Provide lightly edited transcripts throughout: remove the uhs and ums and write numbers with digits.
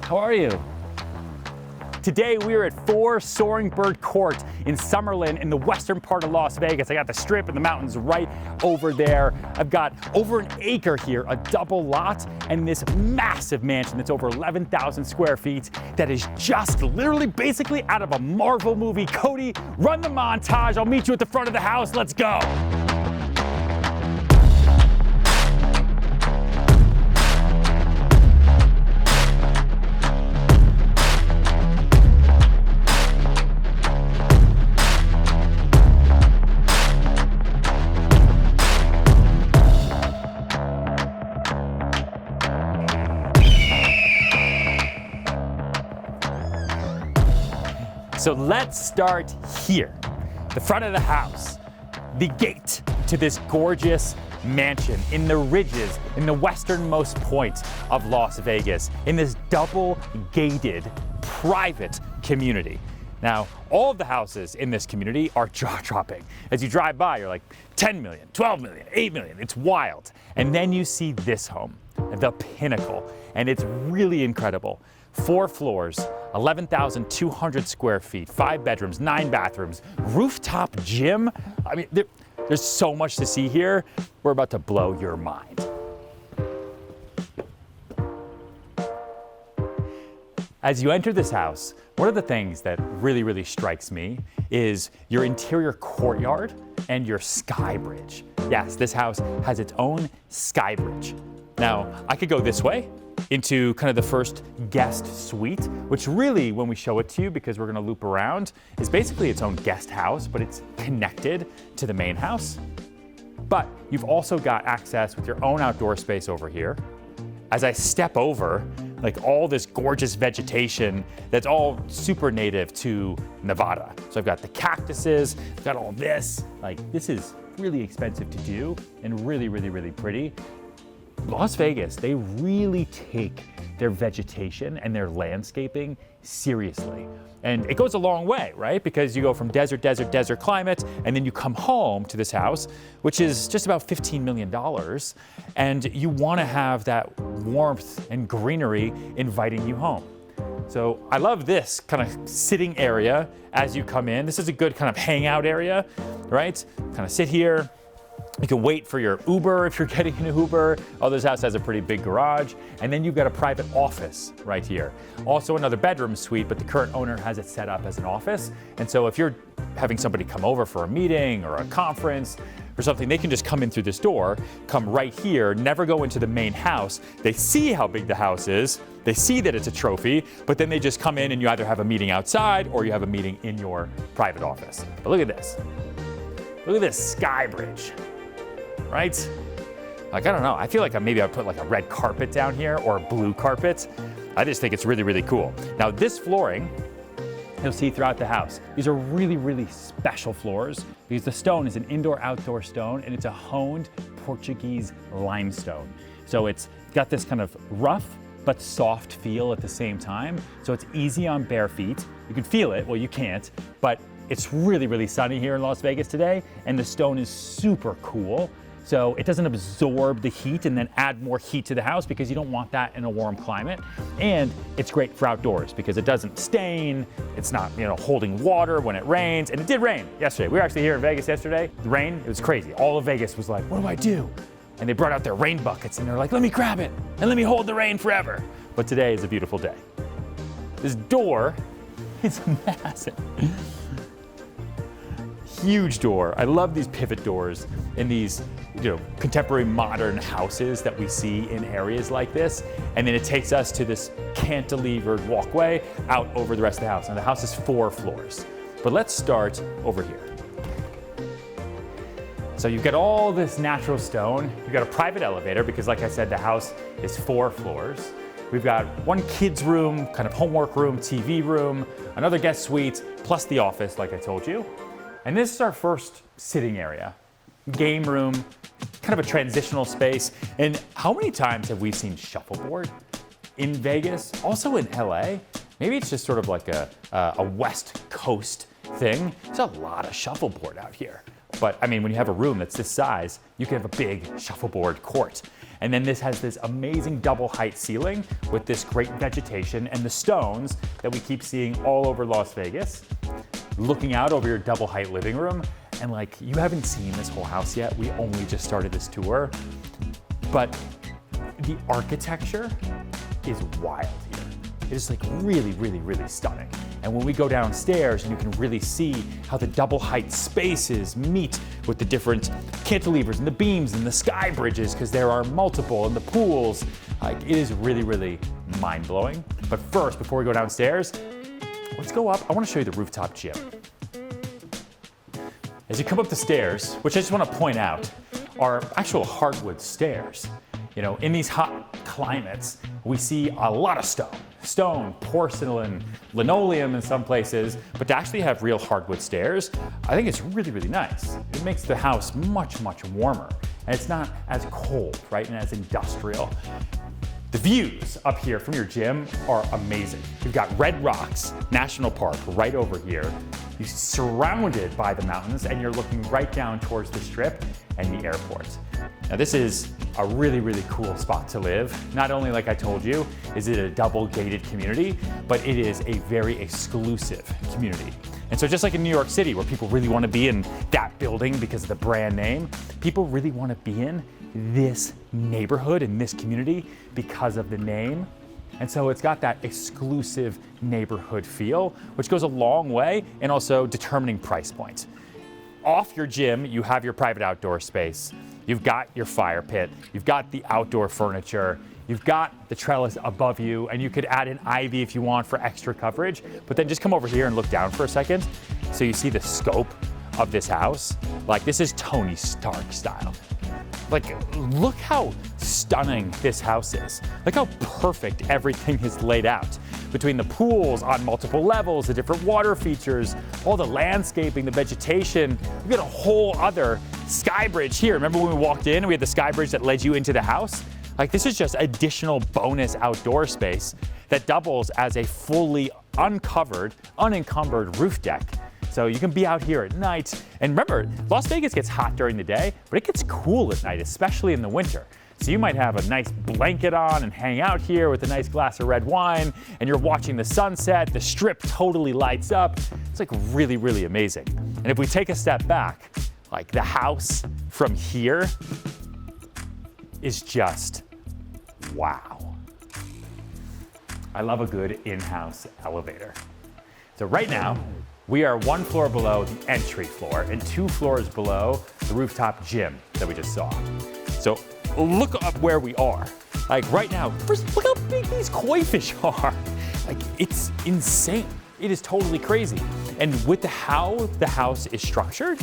How are you? Today we are at 4 Soaring Bird Court in Summerlin in the western part of Las Vegas. I got the Strip and the mountains right over there. I've got over an acre here, a double lot, and this massive mansion that's over 11,000 square feet that is just literally basically out of a Marvel movie. Cody, run the montage. I'll meet you at the front of the house. Let's go. So let's start here, the front of the house, the gate to this gorgeous mansion in the ridges, in the westernmost point of Las Vegas, in this double gated private community. Now, all of the houses in this community are jaw-dropping. As you drive by, you're like 10 million, 12 million, 8 million, it's wild. And then you see this home, the pinnacle, and it's really incredible. 4 floors, 11,200 square feet, 5 bedrooms, 9 bathrooms, rooftop gym. I mean, there's so much to see here. We're about to blow your mind. As you enter this house, one of the things that really strikes me is your interior courtyard and your sky bridge. Yes, this house has its own sky bridge. Now, I could go this way into kind of the first guest suite, which really, when we show it to you, because we're gonna loop around, is basically its own guest house, but it's connected to the main house. But you've also got access with your own outdoor space over here. As I step over, like all this gorgeous vegetation that's all super native to Nevada. So I've got the cactuses, I've got all this. Like, this is really expensive to do and really pretty. Las Vegas, they really take their vegetation and their landscaping seriously. And it goes a long way, right? Because you go from desert climate, and then you come home to this house, which is just about $15 million. And you want to have that warmth and greenery inviting you home. So I love this kind of sitting area as you come in. This is a good kind of hangout area, right? Kind of sit here. You can wait for your Uber if you're getting an Uber. Oh, this house has a pretty big garage. And then you've got a private office right here. Also another bedroom suite, but the current owner has it set up as an office. And so if you're having somebody come over for a meeting or a conference or something, they can just come in through this door, come right here, never go into the main house. They see how big the house is. They see that it's a trophy, but then they just come in and you either have a meeting outside or you have a meeting in your private office. But look at this. Look at this sky bridge. Right? Like, I don't know. I feel like maybe I'd put like a red carpet down here or a blue carpet. I just think it's really cool. Now, this flooring, you'll see throughout the house. These are really special floors because the stone is an indoor-outdoor stone and it's a honed Portuguese limestone. So it's got this kind of rough but soft feel at the same time. So it's easy on bare feet. You can feel it. Well, you can't, but it's really sunny here in Las Vegas today, and the stone is super cool. So it doesn't absorb the heat and then add more heat to the house because you don't want that in a warm climate. And it's great for outdoors because it doesn't stain. It's not, holding water when it rains. And it did rain yesterday. We were actually here in Vegas yesterday. The rain, it was crazy. All of Vegas was like, what do I do? And they brought out their rain buckets and they're like, let me grab it and let me hold the rain forever. But today is a beautiful day. This door is massive. Huge door. I love these pivot doors in these, contemporary modern houses that we see in areas like this. And then it takes us to this cantilevered walkway out over the rest of the house. Now the house is 4 floors, but let's start over here. So you've got all this natural stone. You've got a private elevator because, like I said, the house is 4 floors. We've got one kid's room, kind of homework room, TV room, another guest suite, plus the office, like I told you. And this is our first sitting area, game room, kind of a transitional space. And how many times have we seen shuffleboard in Vegas? Also in LA? Maybe it's just sort of like a West Coast thing. There's a lot of shuffleboard out here. But I mean, when you have a room that's this size, you can have a big shuffleboard court. And then this has this amazing double height ceiling with this great vegetation and the stones that we keep seeing all over Las Vegas. Looking out over your double height living room, and like, you haven't seen this whole house yet. We only just started this tour, but the architecture is wild here. It is like really, really, really stunning. And when we go downstairs, you can really see how the double height spaces meet with the different cantilevers and the beams and the sky bridges, because there are multiple, and the pools. Like, it is really, really mind blowing. But first, before we go downstairs, let's go up. I want to show you the rooftop gym. As you come up the stairs, which I just want to point out are actual hardwood stairs. You know, in these hot climates, we see a lot of stone, porcelain, linoleum in some places, but to actually have real hardwood stairs, I think it's really, really nice. It makes the house much, much warmer, and it's not as cold, right, and as industrial. The views up here from your gym are amazing. You've got Red Rocks National Park right over here. You're surrounded by the mountains, and you're looking right down towards the Strip and the airport. Now, this is a really, really cool spot to live. Not only, like I told you, is it a double gated community, but it is a very exclusive community. And so just like in New York City, where people really want to be in that building because of the brand name, people really want to be in this neighborhood, in this community, because of the name. And so it's got that exclusive neighborhood feel, which goes a long way in also determining price point. Off your gym, you have your private outdoor space. You've got your fire pit. You've got the outdoor furniture. You've got the trellis above you, and you could add an ivy if you want for extra coverage. But then just come over here and look down for a second. So you see the scope of this house. Like, this is Tony Stark style. Like, look how stunning this house is. Look how perfect everything is laid out. Between the pools on multiple levels, the different water features, all the landscaping, the vegetation. We've got a whole other sky bridge here. Remember when we walked in, we had the sky bridge that led you into the house? Like, this is just additional bonus outdoor space that doubles as a fully unencumbered roof deck. So you can be out here at night. And remember, Las Vegas gets hot during the day, but it gets cool at night, especially in the winter. So you might have a nice blanket on and hang out here with a nice glass of red wine, and you're watching the sunset, the Strip totally lights up. It's like really, really amazing. And if we take a step back, like, the house from here is just wow. I love a good in-house elevator. So right now, we are 1 floor below the entry floor and 2 floors below the rooftop gym that we just saw. So look up where we are. Like, right now, first, look how big these koi fish are. Like, it's insane. It is totally crazy. And with how the house is structured,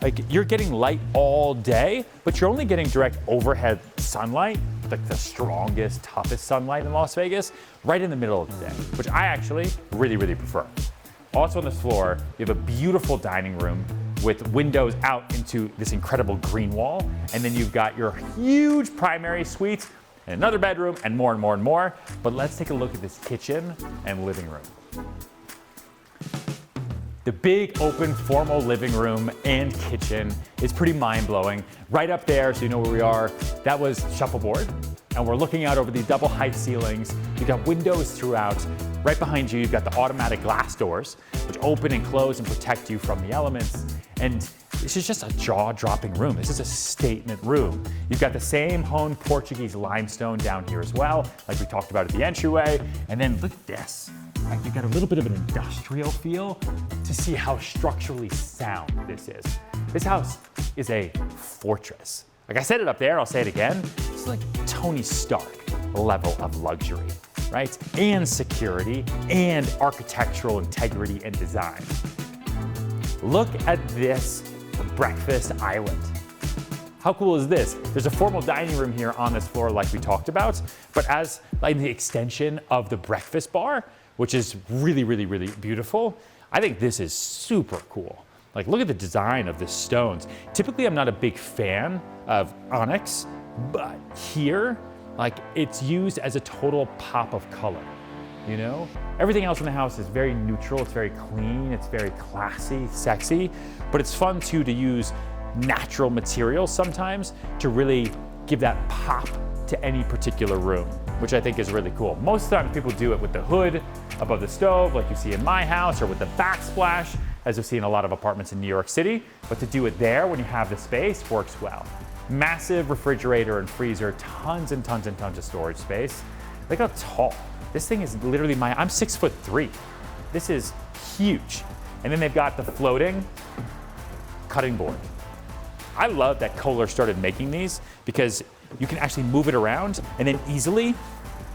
like, you're getting light all day, but you're only getting direct overhead sunlight, like the strongest, toughest sunlight in Las Vegas, right in the middle of the day, which I actually really, really prefer. Also on this floor, you have a beautiful dining room with windows out into this incredible green wall. And then you've got your huge primary suite and another bedroom and more and more and more. But let's take a look at this kitchen and living room. The big open formal living room and kitchen is pretty mind-blowing. Right up there, so you know where we are, that was shuffleboard. And we're looking out over these double height ceilings. You've got windows throughout. Right behind you, you've got the automatic glass doors, which open and close and protect you from the elements. And this is just a jaw-dropping room. This is a statement room. You've got the same honed Portuguese limestone down here as well, like we talked about at the entryway. And then look at this. Like, you've got a little bit of an industrial feel to see how structurally sound this is. This house is a fortress. Like, I said it up there, I'll say it again. It's like Tony Stark level of luxury, right? And security and architectural integrity and design. Look at this breakfast island. How cool is this? There's a formal dining room here on this floor like we talked about, but as like the extension of the breakfast bar, which is really, really, really beautiful. I think this is super cool. Like, look at the design of the stones. Typically, I'm not a big fan of onyx, but here, like, it's used as a total pop of color, you know? Everything else in the house is very neutral, it's very clean, it's very classy, sexy, but it's fun too to use natural materials sometimes to really give that pop to any particular room, which I think is really cool. Most of the time people do it with the hood above the stove, like you see in my house, or with the backsplash, as you see in a lot of apartments in New York City. But to do it there when you have the space works well. Massive refrigerator and freezer, tons and tons and tons of storage space. Look how tall. This thing is literally I'm 6'3". This is huge. And then they've got the floating cutting board. I love that Kohler started making these because you can actually move it around and then easily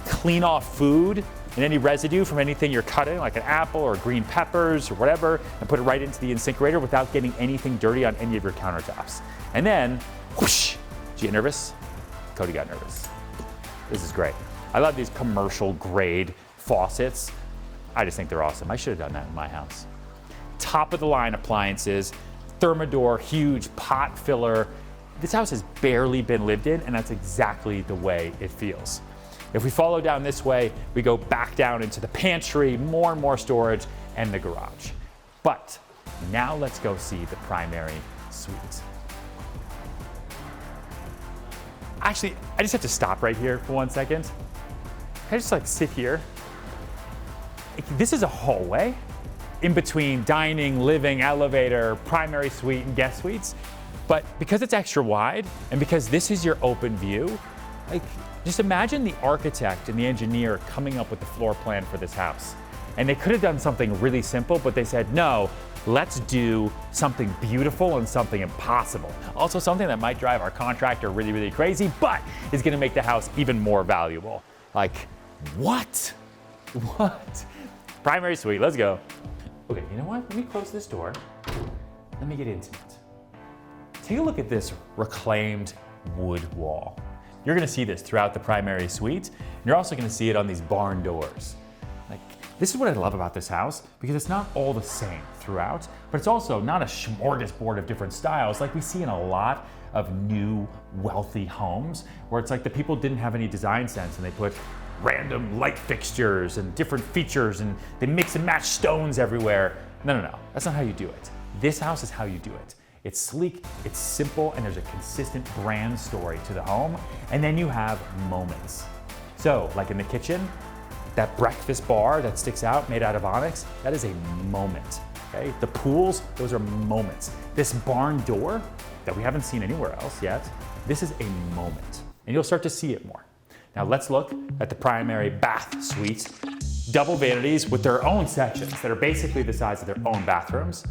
clean off food and any residue from anything you're cutting, like an apple or green peppers or whatever, and put it right into the InSinkErator without getting anything dirty on any of your countertops. And then, whoosh, did you get nervous? Cody got nervous. This is great. I love these commercial grade faucets. I just think they're awesome. I should have done that in my house. Top of the line appliances, Thermador, huge pot filler. This house has barely been lived in, and that's exactly the way it feels. If we follow down this way, we go back down into the pantry, more and more storage, and the garage. But now let's go see the primary suite. Actually, I just have to stop right here for 1 second. Can I just sit here? This is a hallway in between dining, living, elevator, primary suite, and guest suites. But because it's extra wide, and because this is your open view, just imagine the architect and the engineer coming up with the floor plan for this house. And they could have done something really simple, but they said, no, let's do something beautiful and something impossible. Also something that might drive our contractor really, really crazy, but is gonna make the house even more valuable. What? What? Primary suite, let's go. Okay, you know what? Let me close this door. Let me get intimate. Take a look at this reclaimed wood wall. You're gonna see this throughout the primary suite, and you're also gonna see it on these barn doors. This is what I love about this house, because it's not all the same throughout, but it's also not a smorgasbord of different styles like we see in a lot of new, wealthy homes, where it's like the people didn't have any design sense and they put random light fixtures and different features and they mix and match stones everywhere. No, that's not how you do it. This house is how you do it. It's sleek, it's simple, and there's a consistent brand story to the home, and then you have moments. So, like in the kitchen, that breakfast bar that sticks out, made out of onyx, that is a moment, okay? The pools, those are moments. This barn door that we haven't seen anywhere else yet, this is a moment, and you'll start to see it more. Now let's look at the primary bath suite. Double vanities with their own sections that are basically the size of their own bathrooms.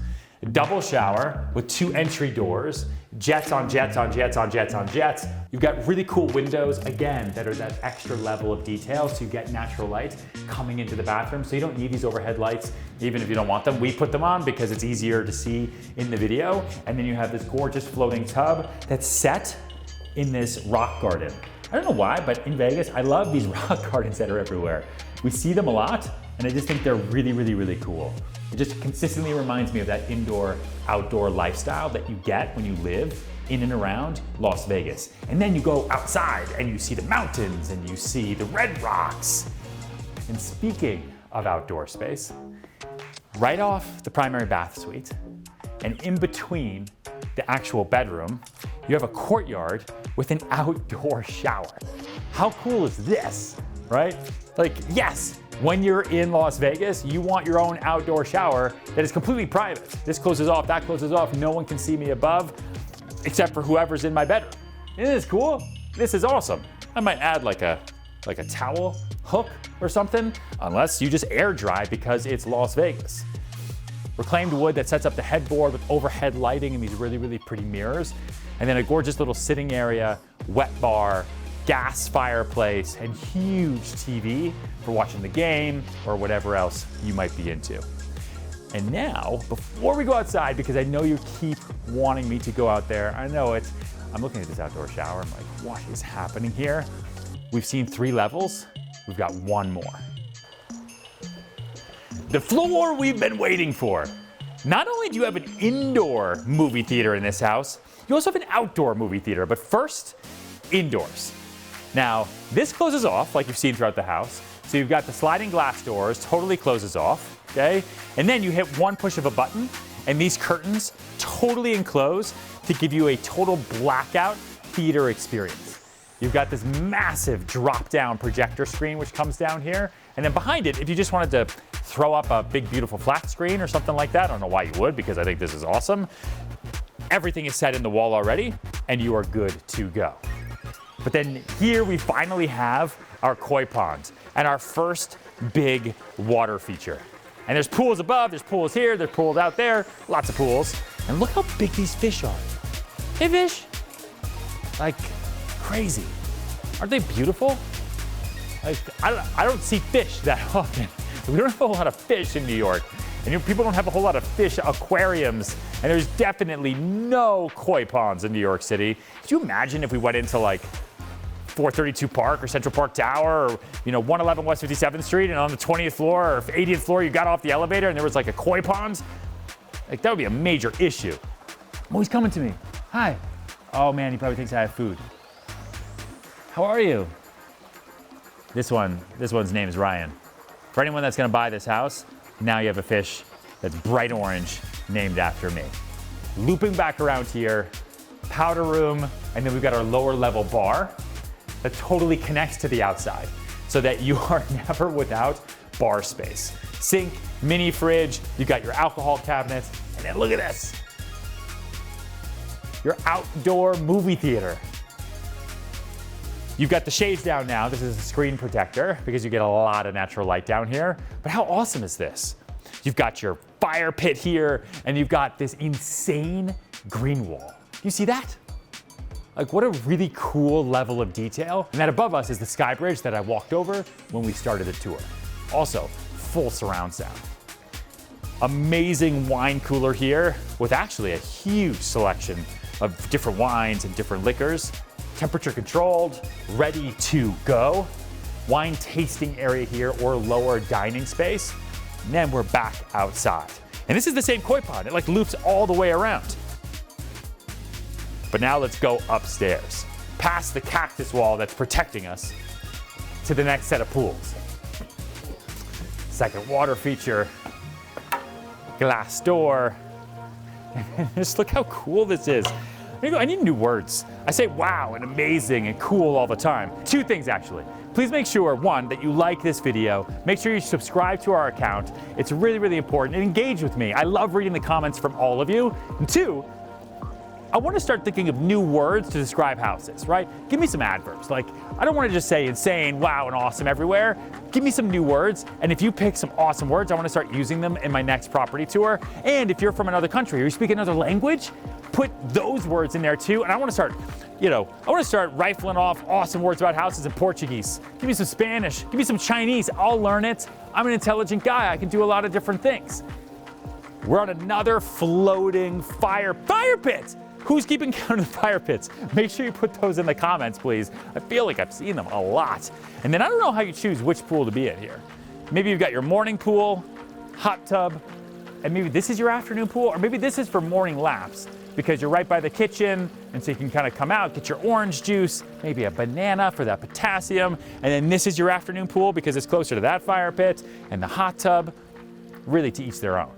Double shower with 2 entry doors, jets on jets on jets on jets on jets. You've got really cool windows, again, that are that extra level of detail, so you get natural light coming into the bathroom, so you don't need these overhead lights, even if you don't want them. We put them on because it's easier to see in the video. And then you have this gorgeous floating tub that's set in this rock garden. I don't know why, but in Vegas, I love these rock gardens that are everywhere. We see them a lot, and I just think they're really, really, really cool. It just consistently reminds me of that indoor-outdoor lifestyle that you get when you live in and around Las Vegas. And then you go outside and you see the mountains and you see the red rocks. And speaking of outdoor space, right off the primary bath suite and in between the actual bedroom, you have a courtyard with an outdoor shower. How cool is this, right? Yes, when you're in Las Vegas, you want your own outdoor shower that is completely private. This closes off, that closes off, no one can see me above, except for whoever's in my bedroom. Isn't this cool? This is awesome. I might add like a towel hook or something, unless you just air dry because it's Las Vegas. Reclaimed wood that sets up the headboard with overhead lighting and these really, really pretty mirrors. And then a gorgeous little sitting area, wet bar, gas fireplace, and huge TV for watching the game or whatever else you might be into. And now, before we go outside, because I know you keep wanting me to go out there, I'm looking at this outdoor shower, I'm like, what is happening here? We've seen 3 levels, we've got 1 more. The floor we've been waiting for. Not only do you have an indoor movie theater in this house, you also have an outdoor movie theater, but first, indoors. Now, this closes off like you've seen throughout the house. So you've got the sliding glass doors, totally closes off, okay? And then you hit 1 push of a button, and these curtains totally enclose to give you a total blackout theater experience. you've got this massive drop-down projector screen which comes down here. And then behind it, if you just wanted to throw up a big, beautiful flat screen or something like that, I don't know why you would, because I think this is awesome. Everything is set in the wall already, and you are good to go. But then here we finally have our koi pond and our first big water feature. And there's pools above, there's pools here, there's pools out there, lots of pools. And look how big these fish are. Hey, fish. Like, crazy. Aren't they beautiful? Like, I don't see fish that often. We don't have a whole lot of fish in New York. And people don't have a whole lot of fish aquariums. And there's definitely no koi ponds in New York City. Could you imagine if we went into like 432 Park or Central Park Tower or 111 West 57th Street, and on the 20th floor or 80th floor you got off the elevator and there was like a koi pond? Like, that would be a major issue. Oh, he's coming to me. Hi. Oh man, he probably thinks I have food. How are you? This one's name is Ryan. For anyone that's gonna buy this house, now you have a fish that's bright orange named after me. Looping back around here, powder room, and then we've got our lower level bar that totally connects to the outside so that you are never without bar space. Sink, mini fridge, you got your alcohol cabinets, and then look at this. Your outdoor movie theater. You've got the shades down now. This is a screen protector because you get a lot of natural light down here. But how awesome is this? You've got your fire pit here, and you've got this insane green wall. You see that? Like, what a really cool level of detail. And that above us is the sky bridge that I walked over when we started the tour. Also, full surround sound. Amazing wine cooler here with actually a huge selection of different wines and different liquors. Temperature controlled, ready to go. Wine tasting area here or lower dining space. And then we're back outside. And this is the same koi pond. It like loops all the way around. But now let's go upstairs, past the cactus wall that's protecting us, to the next set of pools. Second water feature, glass door. Just look how cool this is. I need new words. I say wow and amazing and cool all the time. Two things actually. Please make sure, one, that you like this video. Make sure you subscribe to our account. It's really, really important. And engage with me. I love reading the comments from all of you. And two, I want to start thinking of new words to describe houses, right? Give me some adverbs. Like, I don't want to just say insane, wow, and awesome everywhere. Give me some new words. And if you pick some awesome words, I want to start using them in my next property tour. And if you're from another country or you speak another language, put those words in there too. And I want to start rifling off awesome words about houses in Portuguese. Give me some Spanish. Give me some Chinese. I'll learn it. I'm an intelligent guy. I can do a lot of different things. We're on another floating fire pit. Who's keeping count of the fire pits? Make sure you put those in the comments, please. I feel like I've seen them a lot. And then I don't know how you choose which pool to be in here. Maybe you've got your morning pool, hot tub, and maybe this is your afternoon pool, or maybe this is for morning laps because you're right by the kitchen, and so you can kind of come out, get your orange juice, maybe a banana for that potassium, and then this is your afternoon pool because it's closer to that fire pit, and the hot tub, really to each their own.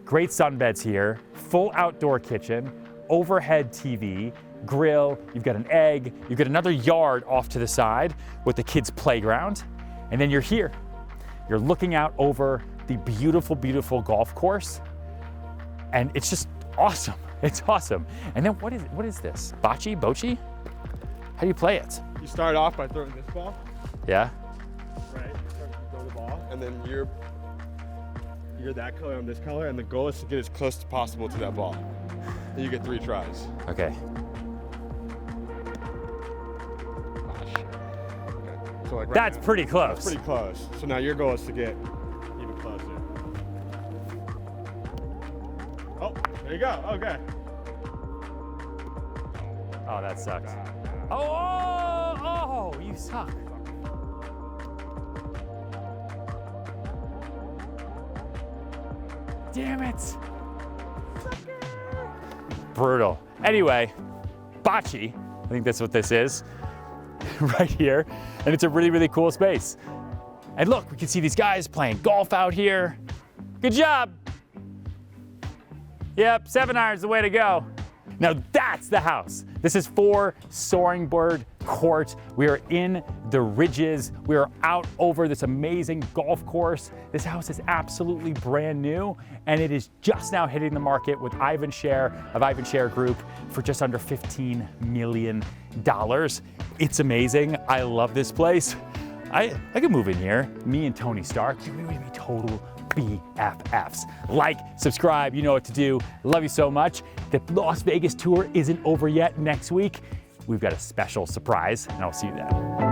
Great sunbeds here, full outdoor kitchen, overhead TV, grill, you've got an egg, you've got another yard off to the side with the kids' playground, and then you're here. You're looking out over the beautiful, beautiful golf course, and it's just awesome. It's awesome. And then what is this? Bocce? How do you play it? You start off by throwing this ball. Yeah? Right, you throw the ball, and then you're that color, I'm this color, and the goal is to get as close as possible to that ball. And you get 3 tries. Okay. Okay. So like That's pretty close. That's pretty close. So now your goal is to get even closer. Oh, there you go. Okay. Oh, that sucks. Oh, you suck. Damn it. Brutal. Anyway, bocce, I think that's what this is, right here. And it's a really, really cool space. And look, we can see these guys playing golf out here. Good job. Yep, 7 iron's the way to go. Now that's the house This is 4 Soaring Bird Court. We are in the ridges. We are out over this amazing golf course. This house is absolutely brand new, and it is just now hitting the market with Ivan Sher of Ivan Sher Group for just under $15 million. It's amazing. I love this place. I could move in here. Me and Tony Stark, we would be total BFFs. Like, subscribe, you know what to do. Love you so much. The Las Vegas tour isn't over yet. Next week, we've got a special surprise, and I'll see you then.